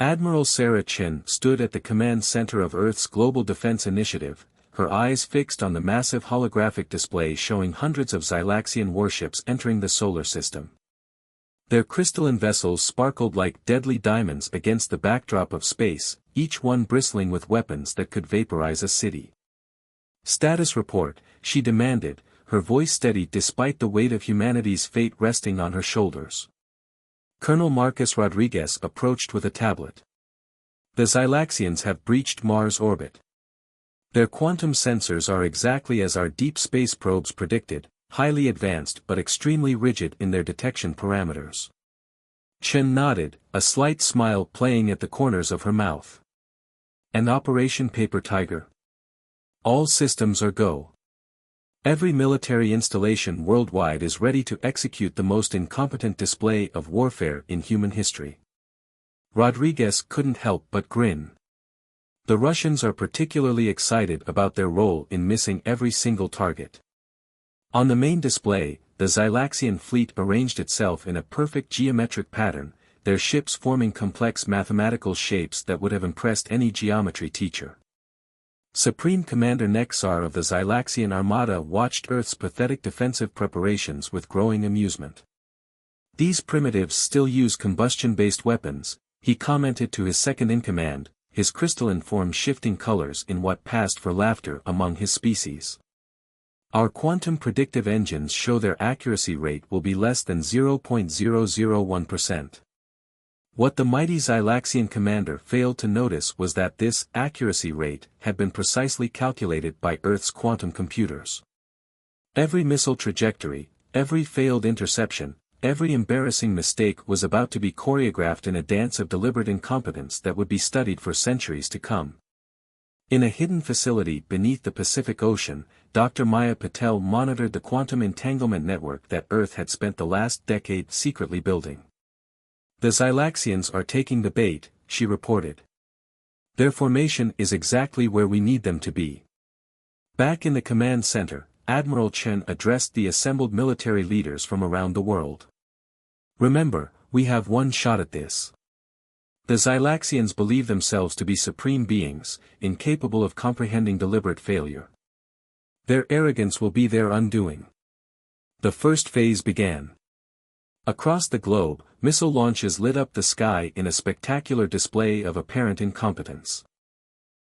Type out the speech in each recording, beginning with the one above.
Admiral Sarah Chen stood at the command center of Earth's Global Defense Initiative, her eyes fixed on the massive holographic display showing hundreds of Xylaxian warships entering the solar system. Their crystalline vessels sparkled like deadly diamonds against the backdrop of space, each one bristling with weapons that could vaporize a city. "Status report," she demanded, her voice steady despite the weight of humanity's fate resting on her shoulders. Colonel Marcus Rodriguez approached with a tablet. "The Xylaxians have breached Mars' orbit. Their quantum sensors are exactly as our deep space probes predicted, highly advanced but extremely rigid in their detection parameters." Chen nodded, a slight smile playing at the corners of her mouth. "And Operation Paper Tiger? All systems are go. Every military installation worldwide is ready to execute the most incompetent display of warfare in human history." Rodriguez couldn't help but grin. The Russians are particularly excited about their role in missing every single target. On the main display, the Xylaxian fleet arranged itself in a perfect geometric pattern, their ships forming complex mathematical shapes that would have impressed any geometry teacher. Supreme Commander Nexar of the Xylaxian Armada watched Earth's pathetic defensive preparations with growing amusement. "These primitives still use combustion-based weapons," he commented to his second-in-command, his crystalline form shifting colors in what passed for laughter among his species. "Our quantum predictive engines show their accuracy rate will be less than 0.001%. What the mighty Xylaxian commander failed to notice was that this accuracy rate had been precisely calculated by Earth's quantum computers. Every missile trajectory, every failed interception, every embarrassing mistake was about to be choreographed in a dance of deliberate incompetence that would be studied for centuries to come." In a hidden facility beneath the Pacific Ocean, Dr. Maya Patel monitored the quantum entanglement network that Earth had spent the last decade secretly building. "The Xylaxians are taking the bait," she reported. "Their formation is exactly where we need them to be." Back in the command center, Admiral Chen addressed the assembled military leaders from around the world. "Remember, we have one shot at this. The Xylaxians believe themselves to be supreme beings, incapable of comprehending deliberate failure. Their arrogance will be their undoing." The first phase began. Across the globe, missile launches lit up the sky in a spectacular display of apparent incompetence.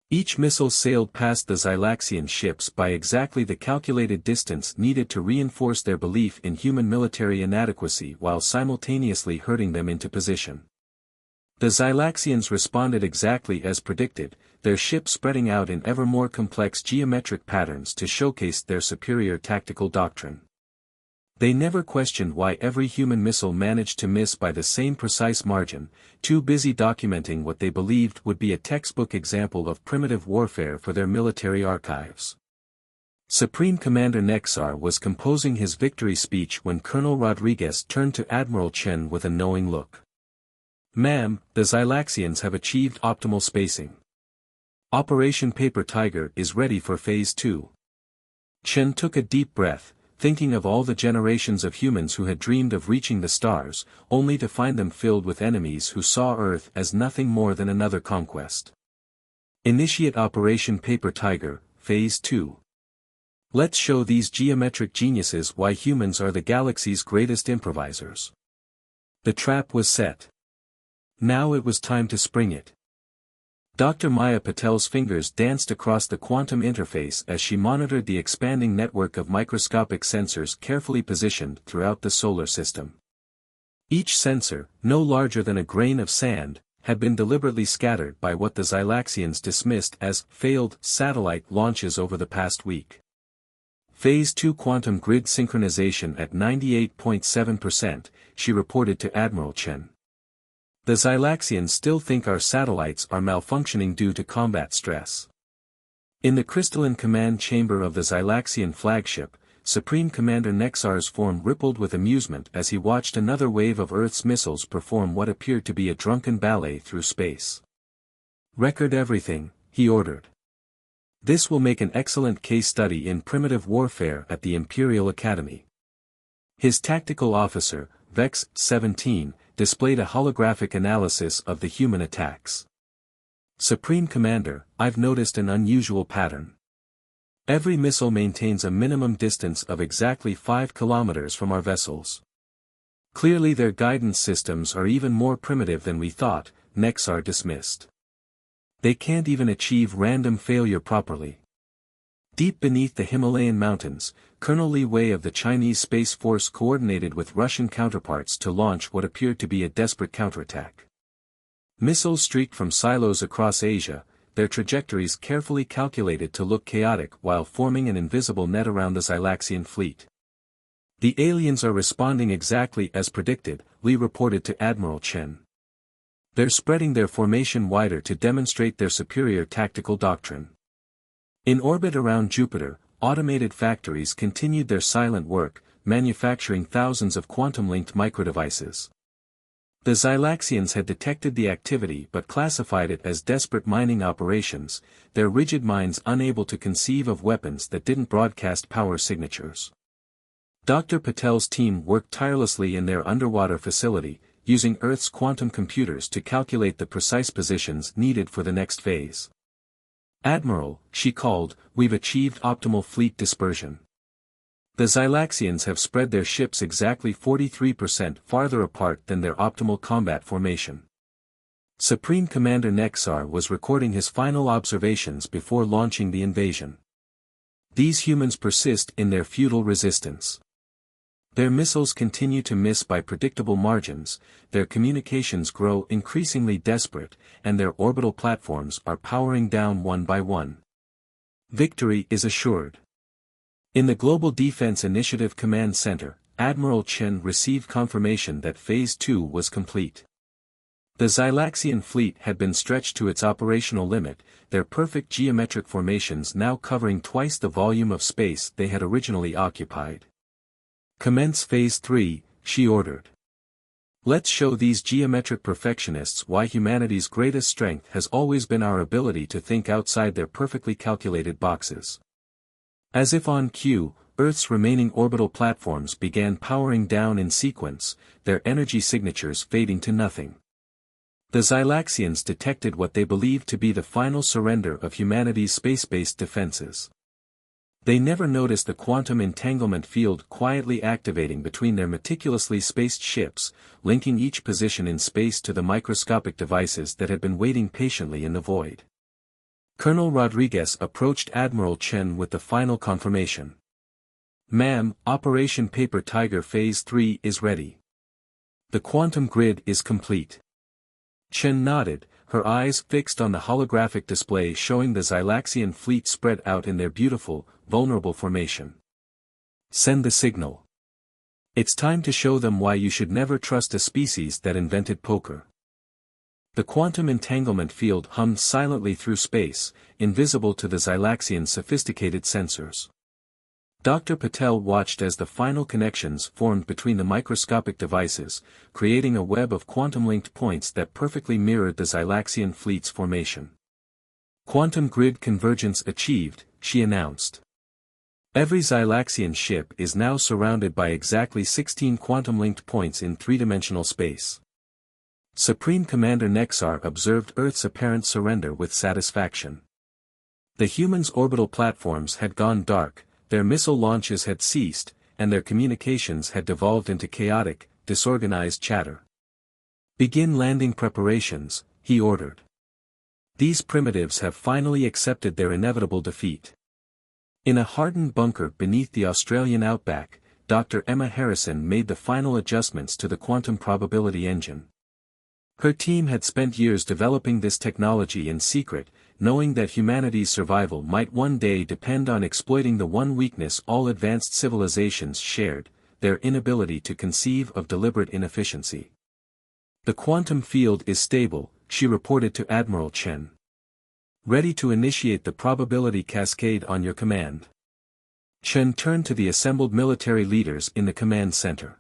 Each missile sailed past the Xylaxian ships by exactly the calculated distance needed to reinforce their belief in human military inadequacy while simultaneously herding them into position. The Xylaxians responded exactly as predicted, their ships spreading out in ever more complex geometric patterns to showcase their superior tactical doctrine. They never questioned why every human missile managed to miss by the same precise margin, too busy documenting what they believed would be a textbook example of primitive warfare for their military archives. Supreme Commander Nexar was composing his victory speech when Colonel Rodriguez turned to Admiral Chen with a knowing look. "Ma'am, the Xylaxians have achieved optimal spacing. Operation Paper Tiger is ready for Phase 2. Chen took a deep breath, thinking of all the generations of humans who had dreamed of reaching the stars, only to find them filled with enemies who saw Earth as nothing more than another conquest. "Initiate Operation Paper Tiger, Phase 2. Let's show these geometric geniuses why humans are the galaxy's greatest improvisers." The trap was set. Now it was time to spring it. Dr. Maya Patel's fingers danced across the quantum interface as she monitored the expanding network of microscopic sensors carefully positioned throughout the solar system. Each sensor, no larger than a grain of sand, had been deliberately scattered by what the Xylaxians dismissed as failed satellite launches over the past week. Phase 2 quantum grid synchronization at 98.7%, she reported to Admiral Chen. "The Xylaxians still think our satellites are malfunctioning due to combat stress." In the crystalline command chamber of the Xylaxian flagship, Supreme Commander Nexar's form rippled with amusement as he watched another wave of Earth's missiles perform what appeared to be a drunken ballet through space. "Record everything," he ordered. "This will make an excellent case study in primitive warfare at the Imperial Academy." His tactical officer, VEX-17, displayed a holographic analysis of the human attacks. Supreme Commander, I've noticed an unusual pattern. Every missile maintains a minimum distance of exactly 5 kilometers from our vessels. Clearly their guidance systems are even more primitive than we thought, Nexar dismissed. They can't even achieve random failure properly. Deep beneath the Himalayan mountains, Colonel Li Wei of the Chinese Space Force coordinated with Russian counterparts to launch what appeared to be a desperate counterattack. Missiles streaked from silos across Asia, their trajectories carefully calculated to look chaotic while forming an invisible net around the Xylaxian fleet. The aliens are responding exactly as predicted, Li reported to Admiral Chen. They're spreading their formation wider to demonstrate their superior tactical doctrine. In orbit around Jupiter, automated factories continued their silent work, manufacturing thousands of quantum-linked microdevices. The Xylaxians had detected the activity but classified it as desperate mining operations, their rigid minds unable to conceive of weapons that didn't broadcast power signatures. Dr. Patel's team worked tirelessly in their underwater facility, using Earth's quantum computers to calculate the precise positions needed for the next phase. Admiral, she called, we've achieved optimal fleet dispersion. The Xylaxians have spread their ships exactly 43% farther apart than their optimal combat formation. Supreme Commander Nexar was recording his final observations before launching the invasion. These humans persist in their futile resistance. Their missiles continue to miss by predictable margins, their communications grow increasingly desperate, and their orbital platforms are powering down one by one. Victory is assured. In the Global Defense Initiative Command Center, Admiral Chen received confirmation that Phase 2 was complete. The Xylaxian fleet had been stretched to its operational limit, their perfect geometric formations now covering twice the volume of space they had originally occupied. Commence Phase 3, she ordered. Let's show these geometric perfectionists why humanity's greatest strength has always been our ability to think outside their perfectly calculated boxes. As if on cue, Earth's remaining orbital platforms began powering down in sequence, their energy signatures fading to nothing. The Xylaxians detected what they believed to be the final surrender of humanity's space-based defenses. They never noticed the quantum entanglement field quietly activating between their meticulously spaced ships, linking each position in space to the microscopic devices that had been waiting patiently in the void. Colonel Rodriguez approached Admiral Chen with the final confirmation. Ma'am, Operation Paper Tiger Phase 3 is ready. The quantum grid is complete. Chen nodded, her eyes fixed on the holographic display showing the Xylaxian fleet spread out in their beautiful, vulnerable formation. Send the signal. It's time to show them why you should never trust a species that invented poker. The quantum entanglement field hummed silently through space, invisible to the Xylaxian sophisticated sensors. Dr. Patel watched as the final connections formed between the microscopic devices, creating a web of quantum-linked points that perfectly mirrored the Xylaxian fleet's formation. Quantum grid convergence achieved, she announced. Every Xylaxian ship is now surrounded by exactly 16 quantum-linked points in three-dimensional space. Supreme Commander Nexar observed Earth's apparent surrender with satisfaction. The humans' orbital platforms had gone dark, their missile launches had ceased, and their communications had devolved into chaotic, disorganized chatter. Begin landing preparations, he ordered. These primitives have finally accepted their inevitable defeat. In a hardened bunker beneath the Australian outback, Dr. Emma Harrison made the final adjustments to the quantum probability engine. Her team had spent years developing this technology in secret, knowing that humanity's survival might one day depend on exploiting the one weakness all advanced civilizations shared, their inability to conceive of deliberate inefficiency. The quantum field is stable, she reported to Admiral Chen. Ready to initiate the probability cascade on your command. Chen turned to the assembled military leaders in the command center.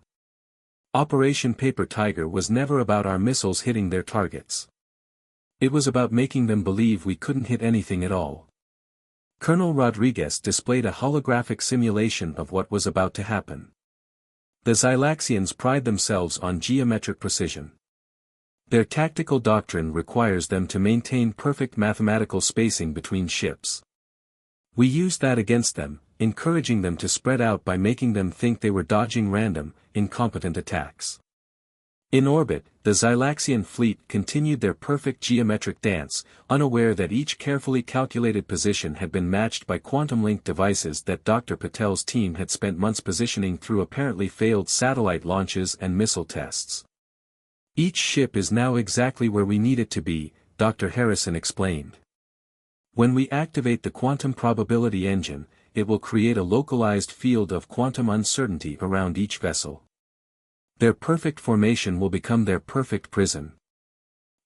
Operation Paper Tiger was never about our missiles hitting their targets. It was about making them believe we couldn't hit anything at all. Colonel Rodriguez displayed a holographic simulation of what was about to happen. The Xylaxians pride themselves on geometric precision. Their tactical doctrine requires them to maintain perfect mathematical spacing between ships. We used that against them, encouraging them to spread out by making them think they were dodging random, incompetent attacks. In orbit, the Xylaxian fleet continued their perfect geometric dance, unaware that each carefully calculated position had been matched by quantum-linked devices that Dr. Patel's team had spent months positioning through apparently failed satellite launches and missile tests. Each ship is now exactly where we need it to be, Dr. Harrison explained. When we activate the quantum probability engine, it will create a localized field of quantum uncertainty around each vessel. Their perfect formation will become their perfect prison.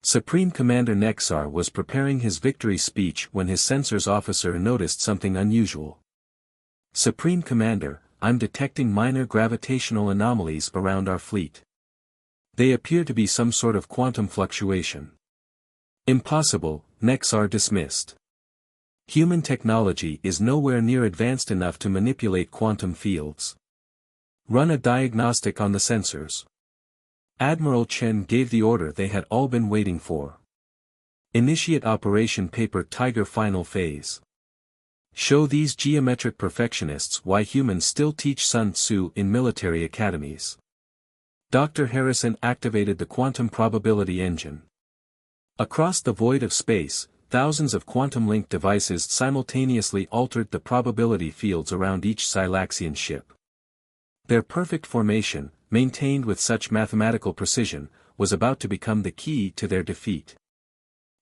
Supreme Commander Nexar was preparing his victory speech when his sensors officer noticed something unusual. Supreme Commander, I'm detecting minor gravitational anomalies around our fleet. They appear to be some sort of quantum fluctuation. Impossible, Nexar dismissed. Human technology is nowhere near advanced enough to manipulate quantum fields. Run a diagnostic on the sensors. Admiral Chen gave the order they had all been waiting for. Initiate Operation Paper Tiger Final Phase. Show these geometric perfectionists why humans still teach Sun Tzu in military academies. Dr. Harrison activated the quantum probability engine. Across the void of space, thousands of quantum-linked devices simultaneously altered the probability fields around each Xylaxian ship. Their perfect formation, maintained with such mathematical precision, was about to become the key to their defeat.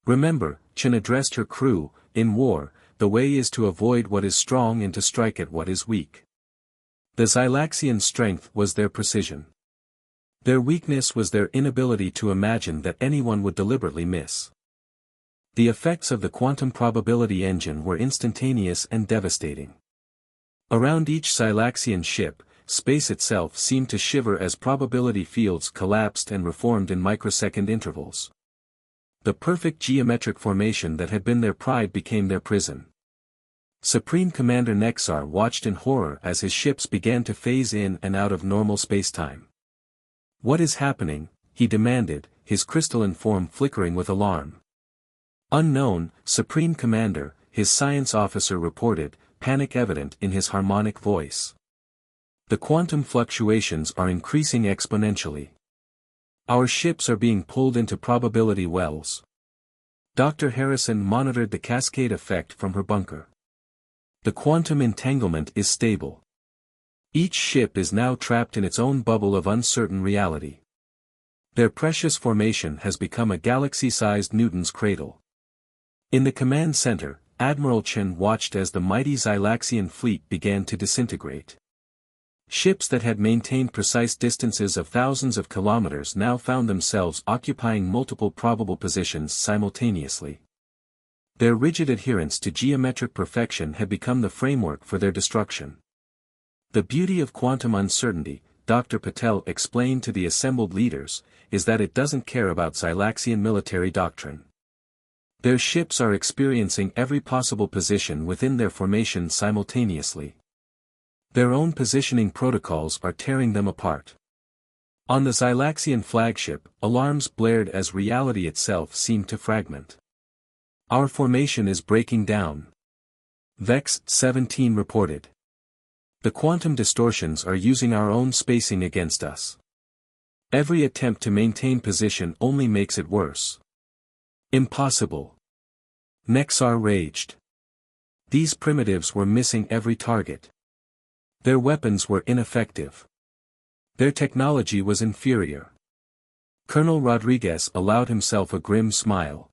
Remember, Chen addressed her crew, in war, the way is to avoid what is strong and to strike at what is weak. The Xylaxian strength was their precision. Their weakness was their inability to imagine that anyone would deliberately miss. The effects of the quantum probability engine were instantaneous and devastating. Around each Xylaxian ship, space itself seemed to shiver as probability fields collapsed and reformed in microsecond intervals. The perfect geometric formation that had been their pride became their prison. Supreme Commander Nexar watched in horror as his ships began to phase in and out of normal spacetime. What is happening? He demanded, his crystalline form flickering with alarm. Unknown, Supreme Commander, his science officer reported, panic evident in his harmonic voice. The quantum fluctuations are increasing exponentially. Our ships are being pulled into probability wells. Dr. Harrison monitored the cascade effect from her bunker. The quantum entanglement is stable. Each ship is now trapped in its own bubble of uncertain reality. Their precious formation has become a galaxy-sized Newton's cradle. In the command center, Admiral Chen watched as the mighty Xylaxian fleet began to disintegrate. Ships that had maintained precise distances of thousands of kilometers now found themselves occupying multiple probable positions simultaneously. Their rigid adherence to geometric perfection had become the framework for their destruction. The beauty of quantum uncertainty, Dr. Patel explained to the assembled leaders, is that it doesn't care about Xylaxian military doctrine. Their ships are experiencing every possible position within their formation simultaneously. Their own positioning protocols are tearing them apart. On the Xylaxian flagship, alarms blared as reality itself seemed to fragment. Our formation is breaking down. Vex 17 reported. The quantum distortions are using our own spacing against us. Every attempt to maintain position only makes it worse. Impossible. Nexar raged. These primitives were missing every target. Their weapons were ineffective. Their technology was inferior. Colonel Rodriguez allowed himself a grim smile.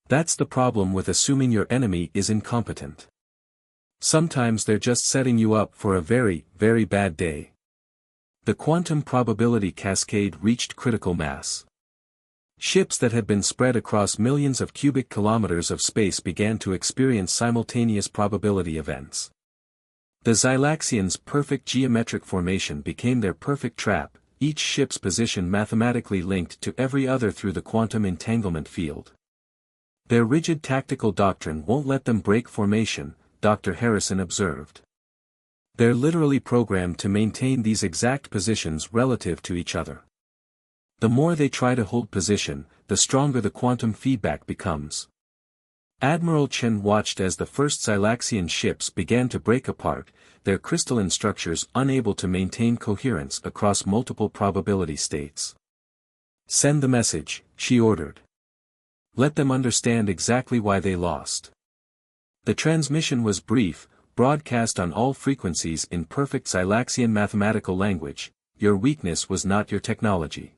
That's the problem with assuming your enemy is incompetent. Sometimes they're just setting you up for a very, very bad day. The quantum probability cascade reached critical mass. Ships that had been spread across millions of cubic kilometers of space began to experience simultaneous probability events. The Xylaxians' perfect geometric formation became their perfect trap, each ship's position mathematically linked to every other through the quantum entanglement field. Their rigid tactical doctrine won't let them break formation, Dr. Harrison observed. They're literally programmed to maintain these exact positions relative to each other. The more they try to hold position, the stronger the quantum feedback becomes. Admiral Chen watched as the first Xylaxian ships began to break apart, their crystalline structures unable to maintain coherence across multiple probability states. "Send the message," she ordered. "Let them understand exactly why they lost." The transmission was brief, broadcast on all frequencies in perfect Xylaxian mathematical language. "Your weakness was not your technology.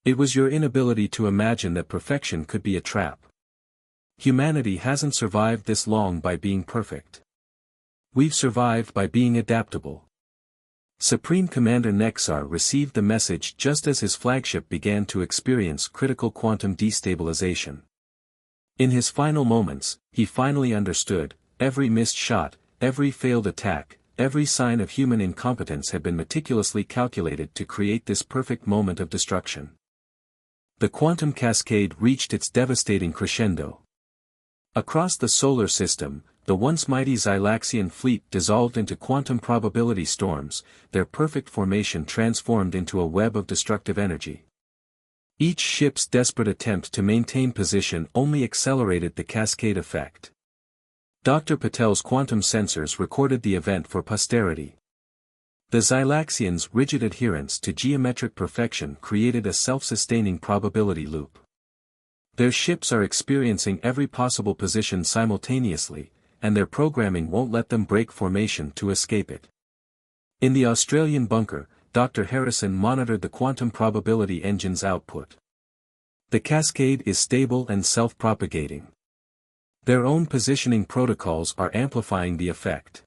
It was your inability to imagine that perfection could be a trap. Humanity hasn't survived this long by being perfect. We've survived by being adaptable." Supreme Commander Nexar received the message just as his flagship began to experience critical quantum destabilization. In his final moments, he finally understood: every missed shot, every failed attack, every sign of human incompetence had been meticulously calculated to create this perfect moment of destruction. The quantum cascade reached its devastating crescendo. Across the solar system, the once mighty Xylaxian fleet dissolved into quantum probability storms, their perfect formation transformed into a web of destructive energy. Each ship's desperate attempt to maintain position only accelerated the cascade effect. Dr. Patel's quantum sensors recorded the event for posterity. The Xylaxians' rigid adherence to geometric perfection created a self-sustaining probability loop. Their ships are experiencing every possible position simultaneously, and their programming won't let them break formation to escape it. In the Australian bunker, Dr. Harrison monitored the quantum probability engine's output. The cascade is stable and self-propagating. Their own positioning protocols are amplifying the effect.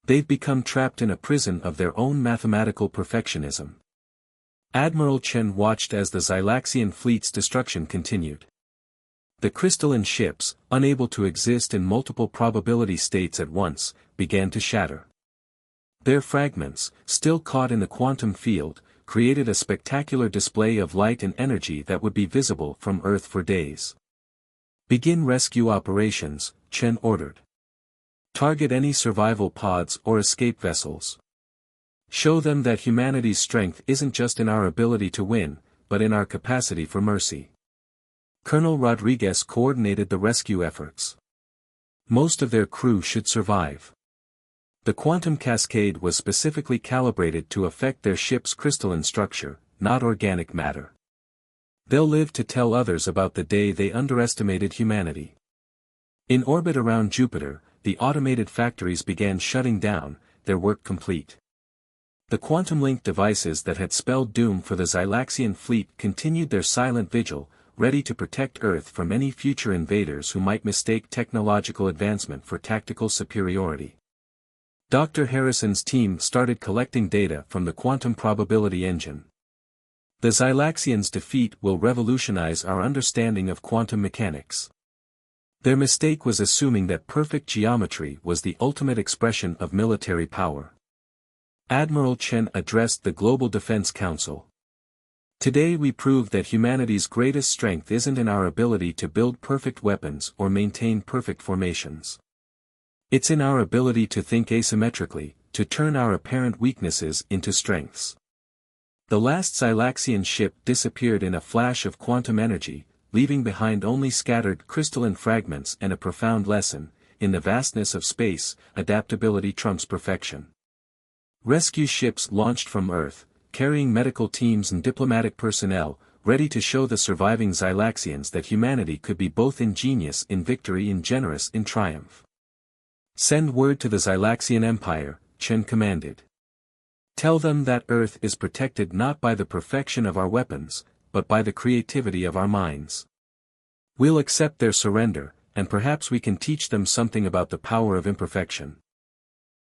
They've become trapped in a prison of their own mathematical perfectionism. Admiral Chen watched as the Xylaxian fleet's destruction continued. The crystalline ships, unable to exist in multiple probability states at once, began to shatter. Their fragments, still caught in the quantum field, created a spectacular display of light and energy that would be visible from Earth for days. "Begin rescue operations," Chen ordered. "Target any survival pods or escape vessels. Show them that humanity's strength isn't just in our ability to win, but in our capacity for mercy." Colonel Rodriguez coordinated the rescue efforts. Most of their crew should survive. The quantum cascade was specifically calibrated to affect their ship's crystalline structure, not organic matter. They'll live to tell others about the day they underestimated humanity. In orbit around Jupiter, the automated factories began shutting down, their work complete. The quantum-linked devices that had spelled doom for the Xylaxian fleet continued their silent vigil, ready to protect Earth from any future invaders who might mistake technological advancement for tactical superiority. Dr. Harrison's team started collecting data from the quantum probability engine. The Xylaxians' defeat will revolutionize our understanding of quantum mechanics. Their mistake was assuming that perfect geometry was the ultimate expression of military power. Admiral Chen addressed the Global Defense Council. "Today we proved that humanity's greatest strength isn't in our ability to build perfect weapons or maintain perfect formations. It's in our ability to think asymmetrically, to turn our apparent weaknesses into strengths." The last Xylaxian ship disappeared in a flash of quantum energy, leaving behind only scattered crystalline fragments and a profound lesson: in the vastness of space, adaptability trumps perfection. Rescue ships launched from Earth, carrying medical teams and diplomatic personnel, ready to show the surviving Xylaxians that humanity could be both ingenious in victory and generous in triumph. "Send word to the Xylaxian Empire," Chen commanded. "Tell them that Earth is protected not by the perfection of our weapons, but by the creativity of our minds. We'll accept their surrender, and perhaps we can teach them something about the power of imperfection."